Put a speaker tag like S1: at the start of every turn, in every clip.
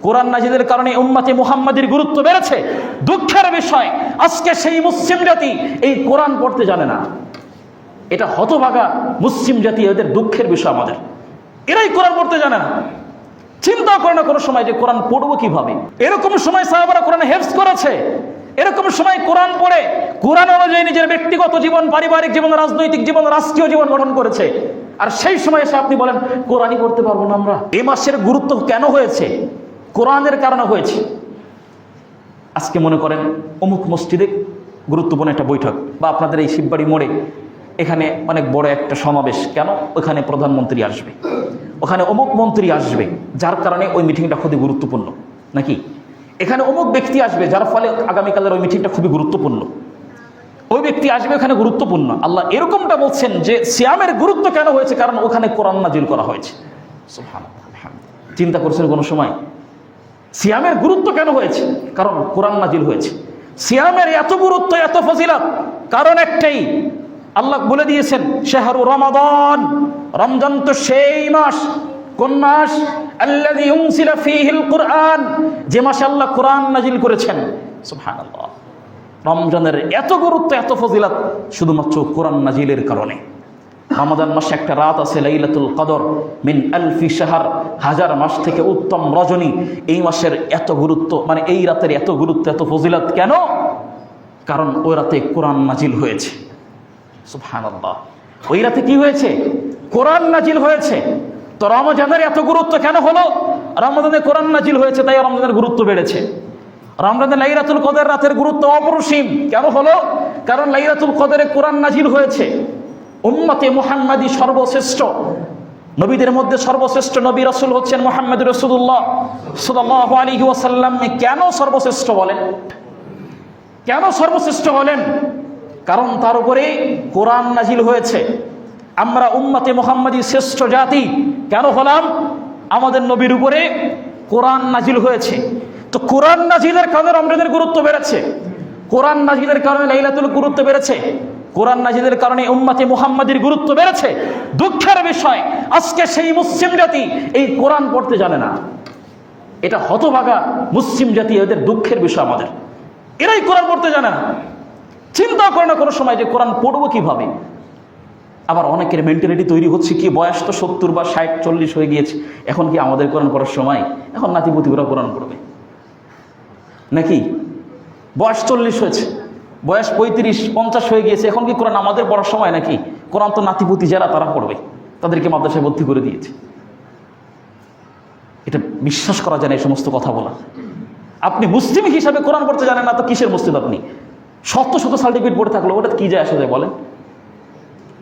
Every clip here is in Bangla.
S1: কোরআন নাজিলের কারণে উম্মতে মুহাম্মাদির গুরুত্ব বেড়েছে। দুঃখের বিষয় আজকে সেই মুসলিম জাতি এই কোরআন পড়তে জানে না। এটা হতভাগা মুসলিম জাতি, এদের দুঃখের বিষয়। আমাদের এরাই কোরআন পড়তে জানে না, চিন্তা করে না কোনো সময় যে কোরআন পড়বো কিভাবে। এরকম সময় সাহাবারা কোরআন হেফজ করেছে, এরকম সময় কোরআন পড়ে কোরআন অনুযায়ী নিজের ব্যক্তিগত জীবন, পারিবারিক জীবন, রাজনৈতিক জীবন, রাষ্ট্রীয় জীবন গঠন করেছে। আর সেই সময় এসে আপনি বলেন কোরআনই পড়তে পারবো না আমরা। এই মাসের গুরুত্ব কেন হয়েছে? কোরআনের কারণে হয়েছে। আজকে মনে করেন অমুক মসজিদে গুরুত্বপূর্ণ একটা বৈঠক, বা আপনাদের এই শিববাড়ি মোড়ে এখানে অনেক বড় একটা সমাবেশ, কেন? ওখানে প্রধানমন্ত্রী আসবে, ওখানে অমুক মন্ত্রী আসবে, যার কারণে ওই মিটিংটা খুবই গুরুত্বপূর্ণ, নাকি? এখানে অমুক ব্যক্তি আসবে, যার ফলে আগামীকালের ওই মিটিংটা খুবই গুরুত্বপূর্ণ। ওই ব্যক্তি আসবে, ওখানে গুরুত্বপূর্ণ। আল্লাহ এরকমটা বলছেন যে সিয়ামের গুরুত্ব কেন হয়েছে? কারণ ওখানে কোরআন নাজিল করা হয়েছে। সুবহানাল্লাহ। চিন্তা করছেন কোনো সময় সিয়ামের গুরুত্ব কেন হয়েছে? কারণ কোরআন নাজিল হয়েছে। সিয়ামের এত গুরুত্ব, এত ফজিলত, কারণ একটাই, আল্লাহ বলে দিয়েছেন শাহরু রমাদান, রমজান তো সেই মাস। কোন মাস? আল্লাযী উনজিলা ফীহিল কুরআন, যে মাসে আল্লাহ কোরআন নাজিল করেছেন। সুবহানাল্লাহ। রমজানের এত গুরুত্ব, এত ফজিলত শুধুমাত্র কোরআন নাজিলের কারণে। রমাদান মাসে একটা রাত আছে লাইলাতুল কদর, মিন আলফি শাহর, হাজার মাস থেকে উত্তম রজনী। এই মাসের এত গুরুত্ব, মানে এই রাতের এত গুরুত্ব, এত ফজিলত কেন? কারণ ওই রাতে কোরআন নাজিল হয়েছে। সুবহানাল্লাহ। ওই রাতে কি হয়েছে? কোরআন নাজিল হয়েছে। তো রমজানের এত গুরুত্ব কেন হলো? রমজানে কোরআন নাজিল হয়েছে, তাই রমজানের গুরুত্ব বেড়েছে। রমজানে লাইলাতুল কদর রাতের গুরুত্ব অপরিসীম, কেন হলো? কারণ লাইলাতুল কদরে কোরআন নাজিল হয়েছে। উম্মতে মুহাম্মাদি সর্বশ্রেষ্ঠ নবীদের মধ্যে সর্বশ্রেষ্ঠ নবী রাসূল হচ্ছেন মুহাম্মদ রাসূলুল্লাহ সাল্লাল্লাহু আলাইহি ওয়াসাল্লাম। কেন সর্বশ্রেষ্ঠ বলেন? কেন সর্বশ্রেষ্ঠ বলেন? কারণ তার উপরে কোরআন নাজিল হয়েছে। আমরা উম্মতে মুহাম্মাদি শ্রেষ্ঠ জাতি কেন হলাম? আমাদের নবীর উপরে কোরআন নাজিল হয়েছে। তো কোরআন নাজিলের কারণে রমজানের গুরুত্ব বেড়েছে, কোরআন নাজিলের কারণে লাইলাতুল গুরুত্ব বেড়েছে, কোরআন নাজিলের কারণে উম্মতে মুহাম্মাদির গুরুত্ব বেড়েছে। দুঃখের বিষয় আজকে সেই মুসলিম জাতি এই কোরআন পড়তে জানে না। এটা হতভাগা মুসলিম জাতি, এদের দুঃখের বিষয়। আমাদের এরাই কোরআন পড়তে জানে না, চিন্তা করে না কোনো সময় যে কোরআন পড়বো কিভাবে। আবার অনেকের মেন্টালিটি তৈরি হচ্ছে কি, বয়স তো 70 বা 60 40 হয়ে গিয়েছে, এখন কি আমাদের কোরআন পড়ার সময়? এখন নাতিপুতিরা কোরআন পড়বে নাকি? বয়স 40 হয়েছে, বয়স 35 50 হয়ে গিয়েছে, এখন কি কোরআন আমাদের পড়ার সময় নাকি? কোরআন তো নাতিপুতি যারা তারা পড়বে, তাদেরকে মাদ্রাসায় ভর্তি করে দিয়েছে। এটা বিশ্বাস করা যায় না, এই সমস্ত কথা বলা। আপনি মুসলিম হিসাবে কোরআন পড়তে জানেন না, তো কিসের মুসলিম আপনি? শত শত সার্টিফিকেট পড়ে থাকলো, ওটা কি যায় আসে যায় বলেন?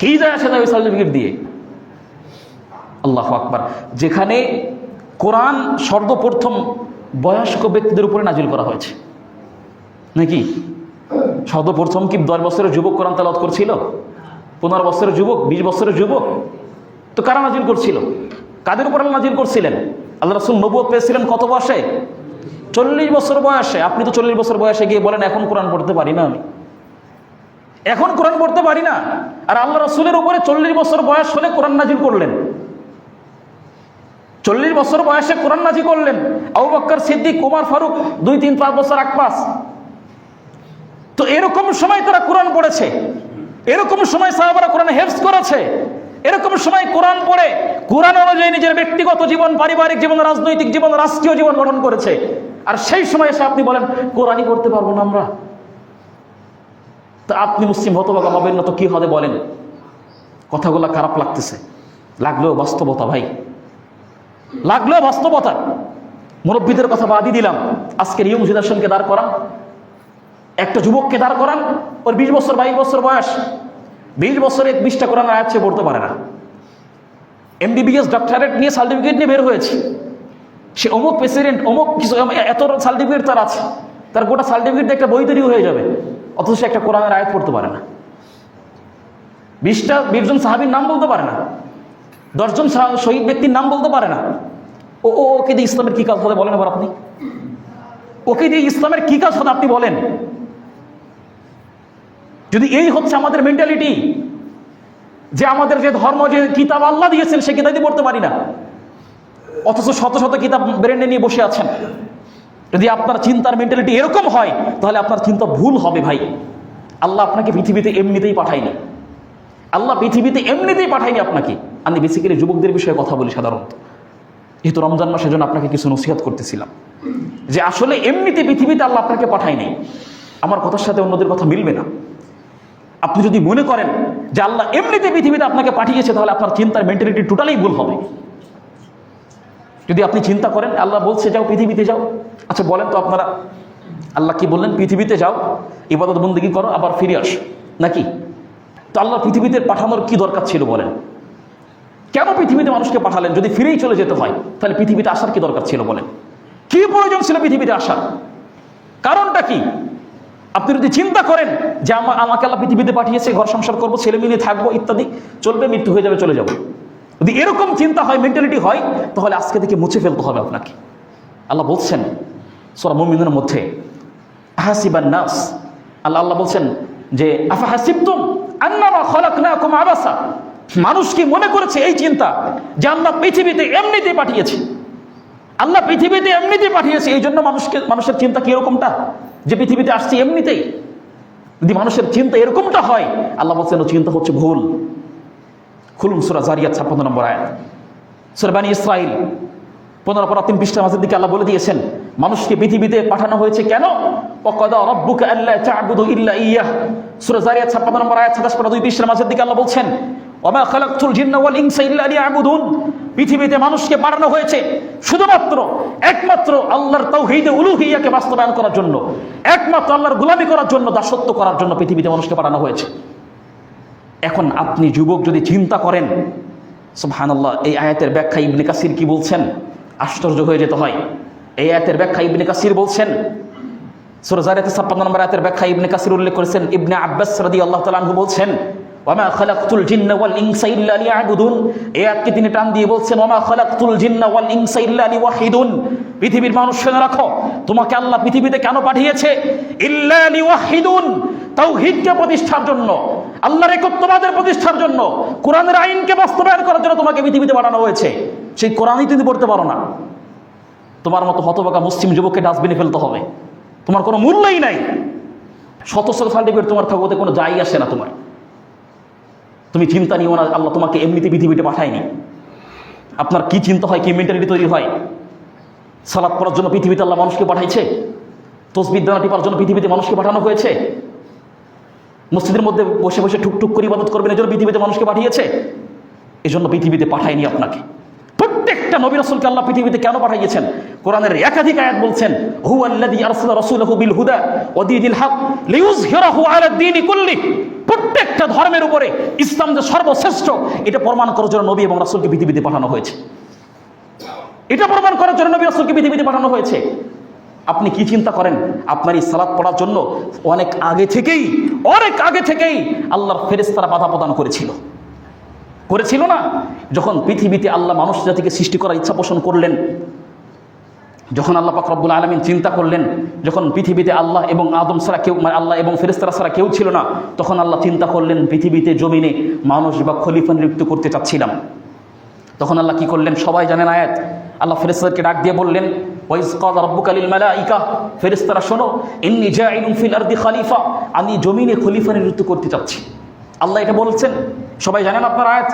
S1: কি যায় আসে যায় ওই সার্টিফিকেট দিয়ে? আল্লাহু আকবার। যেখানে কোরআন সর্বপ্রথম বয়স্ক ব্যক্তিদের উপরে নাজিল করা হয়েছে নাকি? সর্বপ্রথম কি 10 বছরের যুবক কোরআন তেলাওয়াত করছিল? 15 বছরের যুবক, 20 বছরের যুবক? তো কারা নাজিল করছিল? কাদের উপর আল্লাহ নাজিল করছিলেন? আল্লাহ রাসূল নবুয়ত পেয়েছিলেন কত বয়সে? 40 বছর বয়সে। আপনি তো 40 বছর বয়সে গিয়ে বলেন এখন কোরআন পড়তে পারি না, আমি এখন কোরআন পড়তে পারি না। আর আল্লাহ রাসূলের উপরে 40 বছর বয়স হলে কোরআন নাজিল করলেন। 40 বছর বয়সে কোরআন নাজিল করলেন। আবু বকর সিদ্দিক, ওমর ফারুক 2 3 5 বছর আগ পাস। তো এরকম সময় তারা কোরআন পড়েছে, এরকম সময় সাহাবারা কোরআন হেফজ করেছে, এরকম সময় কোরআন পড়ে কোরআন অনুযায়ী নিজের ব্যক্তিগত জীবন, পারিবারিক জীবন, রাজনৈতিক জীবন, রাষ্ট্রীয় জীবন গঠন করেছে। আর সেই সময় এসে আপনি বলেন কোরআনই পড়তে পারবো না আমরা। তা আপনি মুসলিম হতভাগা হবেন না তো কি হবে বলেন? কথাগুলো খারাপ লাগতেছে, লাগলেও বাস্তবতা ভাই, লাগলেও বাস্তবতা। মুরব্বীদের কথা বাদই দিলাম, আজকের ইয়ং জেনারেশনকে দাঁড় করান, একটা যুবককে দাঁড় করান, ওর 20 বছর 22 বছর বয়স, 20 বছরে 20টা কোরআন আয়াত সে পড়তে পারে না। MBBS ডক্টরেট নিয়ে সার্টিফিকেট নিয়ে বের হয়েছে, সে অমুক প্রেসিডেন্ট, অমুক কিছু, এত সার্টিফিকেট তার আছে, তার গোটা সার্টিফিকেট দিয়ে একটা বই তৈরি হয়ে যাবে, অথচ সে একটা কোরআনের আয়াত পড়তে পারে না। 20 জন সাহাবীর নাম বলতে পারে না, 10 জন শহীদ ব্যক্তির নাম বলতে পারে না। ওকে দিয়ে ইসলামের কি কাজ হবে বলেন আবার আপনি? ওকে দিয়ে ইসলামের কি কাজ হবে আপনি বলেন? যদি এই হচ্ছে আমাদের মেন্টালিটি, যে আমাদের যে ধর্ম, যে কিতাব আল্লাহ দিয়েছেন সে কিতাবই পড়তে পারি না, অথচ শত শত কিতাব ব্রেনে নিয়ে বসে আছেন। যদি আপনার চিন্তার মেন্টালিটি এরকম হয় তাহলে আপনার চিন্তা ভুল হবে ভাই। আল্লাহ আপনাকে পৃথিবীতে এমনিতেই পাঠায়নি, আল্লাহ পৃথিবীতে এমনিতেই পাঠায়নি আপনাকে। আমি বেসিক্যালি যুবকদের বিষয়ে কথা বলি সাধারণত, যেহেতু রমজান মাসের জন্য আপনাকে কিছু নসিহত করতেছিলাম যে আসলে এমনিতে পৃথিবীতে আল্লাহ আপনাকে পাঠায়নি। আমার কথার সাথে অন্যদের কথা মিলবে না। আপনি যদি মনে করেন যে আল্লাহ এমনিতে পৃথিবীতে আপনাকে পাঠিয়েছে তাহলে আপনার চিন্তার মেন্টালিটি টোটালি ভুল হবে। যদি আপনি চিন্তা করেন আল্লাহ বলছে যাও পৃথিবীতে যাও, আচ্ছা বলেন তো আপনারা আল্লাহ কি বললেন? পৃথিবীতে যাও, ইবাদত বন্দেগী করো, আবার ফিরে আসো, নাকি? তো আল্লাহ পৃথিবীতে পাঠানোর কি দরকার ছিল বলেন? কেন পৃথিবীতে মানুষকে পাঠালেন? যদি ফিরেই চলে যেতে হয় তাহলে পৃথিবীতে আসার কি দরকার ছিল বলেন? কি প্রয়োজন ছিল পৃথিবীতে আসার? কারণটা কি? আপনি যদি চিন্তা করেন যে আমাকে আল্লাহ পৃথিবীতে পাঠিয়েছে, ঘর সংসার করবো, ছেলে মেয়ে থাকবো, ইত্যাদি, চলবে, মৃত্যু হয়ে যাবে, চলে যাবো, যদি এরকম চিন্তা হয়, মেন্টালিটি হয়, তাহলে আজকে থেকে মুছে ফেলতে হবে আপনাকে। আল্লাহ বলছেন সূরা মুমিনুনের মধ্যে, আহাসিবান নাস, আল্লাহ বলছেন যে আফা হাসিবতুম আন্নামা খলাকনাকুম আবাসা, মানুষ কি মনে করেছে এই চিন্তা যে আল্লাহ পৃথিবীতে এমনিতেই পাঠিয়েছে, আল্লাহ পৃথিবীতে এমনিতেই পাঠিয়েছে, এই জন্য মানুষের চিন্তা কি এরকমটা যে পৃথিবীতে আসছে এমনিতেই? যদি মানুষের চিন্তা এরকমটা হয়, আল্লাহ বলছেন ও চিন্তা হচ্ছে ভুল। খুলুন সূরা জারিয়াত 56 নম্বর আয়াত, সূরা বনী ইসরাঈল 15 পারা 3 পৃষ্ঠার মাঝের দিকে আল্লাহ বলে দিয়েছেন মানুষকে পৃথিবীতে পাঠানো হয়েছে কেন? ওয়াকাদা রাব্বুকা আল্লা তা'বুদু ইল্লা ইয়্যাহ, সূরা জারিয়াত 56 নম্বর আয়াত 27 পারা 2 পৃষ্ঠার মাঝের দিকে আল্লাহ বলছেন ওয়ামা খালাকতুল জিন্না ওয়াল ইনসা ইল্লা লিয়াবুদুন, পৃথিবীতে মানুষকে পাঠানো হয়েছে শুধুমাত্র একমাত্র আল্লাহর তাওহীদ উলুহিয়াকে বাস্তবায়ন করার জন্য, একমাত্র আল্লাহর গোলামি করার জন্য, দাসত্ব করার জন্য পৃথিবীতে মানুষকে পাঠানো হয়েছে। এখন আপনি যুবক যদি চিন্তা করেন, সুবহানাল্লাহ, এই আয়াতের ব্যাখ্যা ইবনে কাসির কি বলছেন? আশ্চর্য হয়ে যেতে হয়। এই আয়াতের ব্যাখ্যা ইবনে কাসির বলছেন, সূরা জারিয়াত 56 নম্বর আয়াতের ব্যাখ্যা ইবনে কাসির উল্লেখ করেছেন, ইবনে আব্বাস রাদিয়াল্লাহু তাআলা আনহু বলছেন ওয়ামা খালাকতুল জিন্না ওয়াল ইনসা ইল্লা লিয়াবুদুন, এই আয়াতকে তিনি টান দিয়ে বলছেন ওয়ামা খালাকতুল জিন্না ওয়াল ইনসা ইল্লা লিওয়াহিদুন, পৃথিবীর মানুষ শুনে রাখো, তোমাকে আল্লাহ পৃথিবীতে কেন পাঠিয়েছে? ইল্লা লিওয়াহিদুন, তাওহীদকে প্রতিষ্ঠার জন্য, আল্লাহর একত্ববাদের প্রতিষ্ঠার জন্য, কোরআনের আইনকে বাস্তবায়ন করার জন্য তোমাকে পৃথিবীতে পাঠানো হয়েছে। সেই কোরআনই তুমি পড়তে পারো না, তোমার মতো হতভাগা মুসলিম যুবককে ডাস্টবিনে ফেলতে হবে, তোমার কোনো মূল্যই নাই। শত শত সার্টিফিকেট তোমার থাকবে, ওতে কোনো যাই আসে না তোমার। তুমি চিন্তা নিও না, আল্লাহ তোমাকে এমনিতে পৃথিবীতে পাঠায়নি। আপনার কি চিন্তা হয়, কি মেন্টালিটি তৈরি হয়? সালাত পড়ার জন্য পৃথিবীতে আল্লাহ মানুষকে পাঠাইছে, তাসবিহ দানা টিপার জন্য পৃথিবীতে মানুষকে পাঠানো হয়েছে, মসজিদের মধ্যে বসে বসে ঠুকঠুক করে ইবাদত করবেন এজন্য পৃথিবীতে মানুষকে পাঠিয়েছে, এজন্য পৃথিবীতে পাঠায়নি আপনাকে। প্রত্যেকটা নবী রাসূলকে আল্লাহ পৃথিবীতে কেন পাঠিয়েছেন? কোরআনের একাধিক আয়াত বলছেন হুয়াল্লাযী আরসালা রাসূলাহু বিল হুদা ওয়া দীনিল হক লিইয়ুযহিরাহু আলা দ্বীনি কুল্লিহি, প্রত্যেকটা ধর্মের উপরে ইসলাম যে সর্বশ্রেষ্ঠ এটা প্রমাণ করার জন্য নবী এবং রাসূলকে পৃথিবীতে পাঠানো হয়েছে। এটা প্রমাণ করার জন্য নবী রাসূলকে পৃথিবীতে পাঠানো হয়েছে। আপনি কি চিন্তা করেন? আপনার এই সালাত পড়ার জন্য অনেক আগে থেকেই আল্লাহর ফেরেশতারা বাধা প্রদান করেছিল না? যখন পৃথিবীতে আল্লাহ মানুষ জাতিকে সৃষ্টি করার ইচ্ছা পোষণ করলেন, যখন আল্লাহ পাক রব্বুল আলামিন চিন্তা করলেন, যখন পৃথিবীতে আল্লাহ এবং আদম ছাড়া কেউ, আল্লাহ এবং ফেরেশতারা ছাড়া কেউ ছিল না, তখন আল্লাহ চিন্তা করলেন পৃথিবীতে জমিনে মানুষ বা খলিফা নিযুক্ত করতে চাচ্ছিলাম। তখন আল্লাহ কি করলেন? সবাই জানেন আয়াত। আল্লাহ ফেরেশতাদেরকে ডাক দিয়ে বললেন ওয়াইজ ক্বালা রাব্বুকা লিল মালাইকা, ফেরেশতারা শোনো, ইন্নী জাইলুন ফিল আরদি খলিফা, আমি জমিনে খলিফা নিযুক্ত করতে চাচ্ছি। আল্লাহ এটা বলছেন, সবাই জানেন আপনার আয়াত।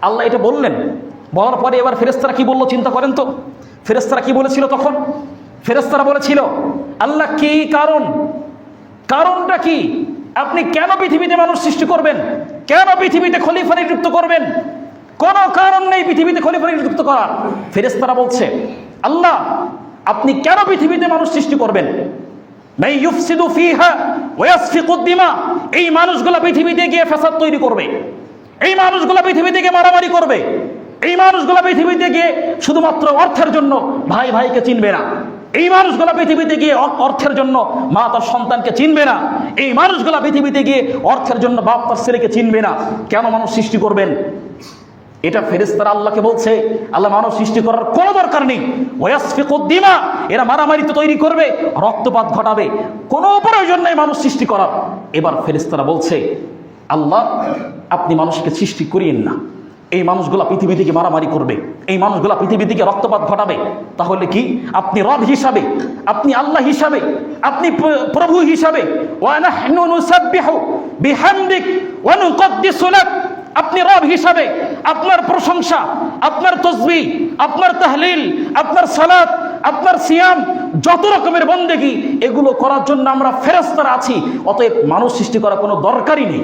S1: আল্লাহ এটা বললেন, বলার পরে এবার ফেরেশতারা কি বললো চিন্তা করেন তো। ফেরেশতারা কি বলেছিল তখন? ফেরেশতারা বলেছিল আল্লাহ কি কারণটা কি? আপনি কেন পৃথিবীতে মানুষ সৃষ্টি করবেন? কেন পৃথিবীতে খলিফা নিযুক্ত করবেন? কোনো কারণ নেই পৃথিবীতে খলিফা নিযুক্ত করার। ফেরেশতারা বলছে আল্লাহ আপনি কেন পৃথিবীতে মানুষ সৃষ্টি করবেন? মান ইউফসিদু ফিহা ওয়া ইয়াসফিকুদ দিমা, এই মানুষগুলো পৃথিবীতে গিয়ে ফাসাদ তৈরি করবে, এই মানুষগুলো পৃথিবীতে গিয়ে মারামারি করবে, এই মানুষগুলো পৃথিবীতে গিয়ে শুধুমাত্র অর্থের জন্য ভাই ভাইকে চিনবে না, এই মানুষগুলো পৃথিবীতে গিয়ে অর্থের জন্য মা তার সন্তানকে চিনবে না, এই মানুষগুলো পৃথিবীতে গিয়ে অর্থের জন্য বাপ তার ছেলেকে চিনবে না। কেন মানুষ সৃষ্টি করবেন? এটা ফেরেশতারা আল্লাহকে বলছে আল্লাহ মানুষ সৃষ্টি করার কোনো দরকার নেই। ওয়াসফিকুদ দিমা, এরা মারামারি তো তৈরি করবে, রক্তপাত ঘটাবে, কোনো প্রয়োজন নেই মানুষ সৃষ্টি করার। এবার ফেরেশতারা বলছে আল্লাহ আপনি মানুষকে সৃষ্টি করিয়েন না, এই মানুষগুলা পৃথিবী থেকে মারামারি করবে, এই মানুষগুলা পৃথিবী থেকে রক্তপাত ঘটাবে, তাহলে কি আপনি রব হিসাবে, আপনি আল্লাহ হিসাবে, আপনি প্রভু হিসাবে ওয়া নাহনু নুসাব্বিহু বিহামদিক ওয়া নুকদ্দিসু লাক, আপনি রব হিসাবে আপনার প্রশংসা, আপনার তাসবিহ, আপনার তাহলিল, আপনার সালাত, আপনার সিয়াম, যত রকমের বন্দেগী, এগুলো করার জন্য আমরা ফেরেশতারা আছি, অতএব মানুষ সৃষ্টি করার কোনো দরকারই নেই।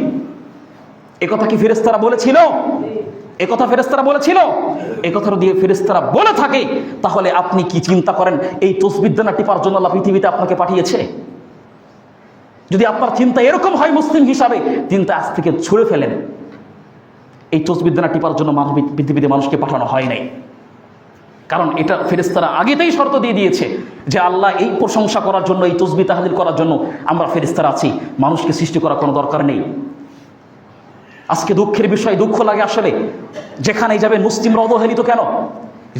S1: একথা কি ফেরেশতারা বলেছিল? একথা ফেরেশতারা বলেছিল? একথা দিয়ে ফেরেশতারা বলে থাকে, তাহলে আপনি কি চিন্তা করেন এই তাসবিহ দানা টিপার জন্য আল্লাহ পৃথিবীতে আপনাকে পাঠিয়েছে? যদি আপনার চিন্তা এরকম হয় মুসলিম হিসাবে, চিন্তা আজ থেকে ছুঁড়ে ফেলেন। এই তাসবিহ দানা টিপার জন্য পৃথিবীতে মানুষকে পাঠানো হয় নাই, কারণ এটা ফেরেশতারা আগেতেই শর্ত দিয়ে দিয়েছে যে আল্লাহ এই প্রশংসা করার জন্য, এই তাসবিহ তাহলিল করার জন্য আমরা ফেরেশতারা আছি, মানুষকে সৃষ্টি করার কোনো দরকার নেই। আজকে দুঃখের বিষয়, দুঃখ লাগে আসলে, যেখানেই যাবে মুসলিমরা অবহেলিত কেন?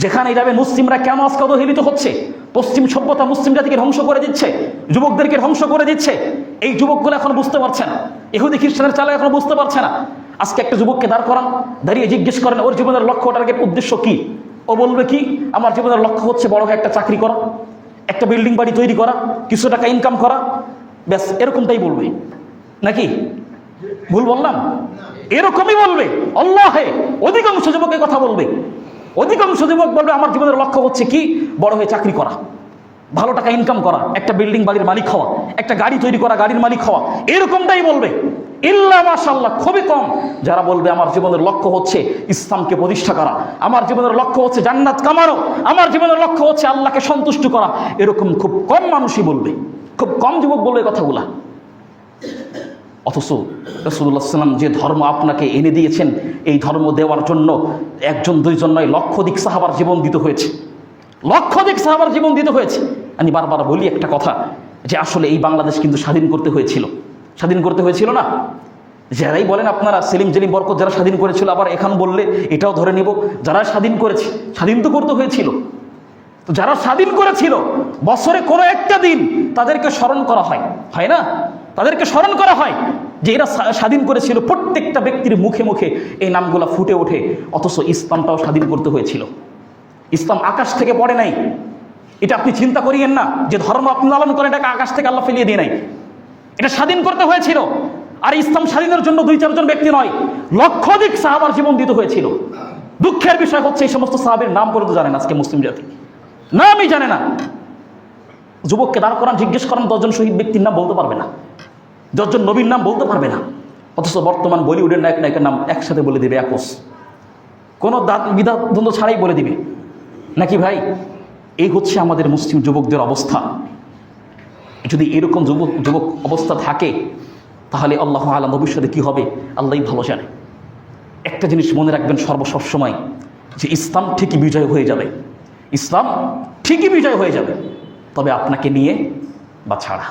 S1: যেখানেই যাবে মুসলিমরা কেন আজকে অবহেলিত হচ্ছে? পশ্চিম সভ্যতা মুসলিম জাতিকে ধ্বংস করে দিচ্ছে, যুবকদেরকে ধ্বংস করে দিচ্ছে। এই যুবকগুলো এখন বুঝতে পারছে না, ইহুদি খ্রিস্টানের চালা এখন বুঝতে পারছে না। আজকে একটা যুবককে দাঁড় করান, দাঁড়িয়ে জিজ্ঞেস করেন ওর জীবনের লক্ষ্য, টার্গেট, উদ্দেশ্য কি? ও বলবে কি, আমার জীবনের লক্ষ্য হচ্ছে বড় হয়ে একটা চাকরি করা, একটা বিল্ডিং বাড়ি তৈরি করা, কিছু টাকা ইনকাম করা, ব্যাস এরকমটাই বলবে। নাকি ভুল বললাম? এরকমই বলবে। আল্লাহে অধিকাংশ যুবকের কথা বলবে, অধিকাংশ যুবক বলবে আমার জীবনের লক্ষ্য হচ্ছে কি, বড় হয়ে চাকরি করা, ভালো টাকা ইনকাম করা, একটা বিল্ডিং বাড়ির মালিক হওয়া, একটা গাড়ি তৈরি করা, গাড়ির মালিক হওয়া, এরকমটাই বলবে। ইল্লা মাশাআল্লাহ, খুবই কম যারা বলবে আমার জীবনের লক্ষ্য হচ্ছে ইসলামকে প্রতিষ্ঠা করা, আমার জীবনের লক্ষ্য হচ্ছে জান্নাত কামানো, আমার জীবনের লক্ষ্য হচ্ছে আল্লাহকে সন্তুষ্ট করা। এরকম খুব কম মানুষই বলবে, খুব কম যুবক বলবে এই কথাগুলা। অথচ রাসূলুল্লাহ সাল্লাল্লাহু আলাইহি ওয়াসাল্লাম যে ধর্ম আপনাকে এনে দিয়েছেন, এই ধর্ম দেওয়ার জন্য একজন দুইজন নয়, লক্ষাধিক সাহাবার জীবন দিতে হয়েছে, লক্ষাধিক সাহাবার জীবন দিতে হয়েছে। আমি বারবার বলি একটা কথা, যে আসলে এই বাংলাদেশ কিন্তু স্বাধীন করতে হয়েছিল, স্বাধীন করতে হয়েছিল না? যারাই বলেন আপনারা সেলিম জেলিম বরকত যারা স্বাধীন করেছিল, আবার এখন বললে এটাও ধরে নেব, যারা স্বাধীন করেছে, স্বাধীন তো করতে হয়েছিল। তো যারা স্বাধীন করেছিল, বছরে কোনো একটা দিন তাদেরকে স্মরণ করা হয়, হয় না? তাদেরকে স্মরণ করা হয় যে এরা স্বাধীন করেছিল, প্রত্যেকটা ব্যক্তির মুখে মুখে এই নামগুলা ফুটে ওঠে। অথচ ইসলামটাও স্বাধীন করতে হয়েছিল, ইসলাম আকাশ থেকে পড়ে নাই। এটা আপনি চিন্তা করিয়েন না যে ধর্ম আপনি লালন করেন, এটাকে আকাশ থেকে আল্লাহ ফেলিয়ে দিয়ে নাই, এটা স্বাধীন করতে হয়েছিল। আর ইসলাম স্বাধীনের জন্য দুই চারজন ব্যক্তি নয়, লক্ষাধিক সাহাবার জীবন দিতে হয়েছিল। দুঃখের বিষয় হচ্ছে এই সমস্ত সাহাবের নাম পর্যন্ত জানে না আজকে মুসলিম জাতি, নামই জানে না। যুবককে দাঁড় করান, জিজ্ঞেস করেন 10 জন শহীদ ব্যক্তির নাম বলতে পারবে না, 10 জন নবীর নাম বলতে পারবে না। অথচ বর্তমান বলিউডের নায়ক নায়িকার নাম একসাথে বলে দিবে, একস, কোনো দ্বিধাদ্বন্দ্ব ছাড়াই বলে দিবে। নাকি ভাই? এই হচ্ছে আমাদের মুসলিম যুবকদের অবস্থা। যদি এরকম যুবক অবস্থা থাকে, তাহলে আল্লাহ আলাম ভবিষ্যতে কি হবে আল্লাহই ভালো জানে। একটা জিনিস মনে রাখবেন সবসময়, যে ইসলাম ঠিকই বিজয় হয়ে যাবে, ইসলাম ঠিকই বিজয় হয়ে যাবে, তবে আপনাকে নিয়ে বা ছাড়া।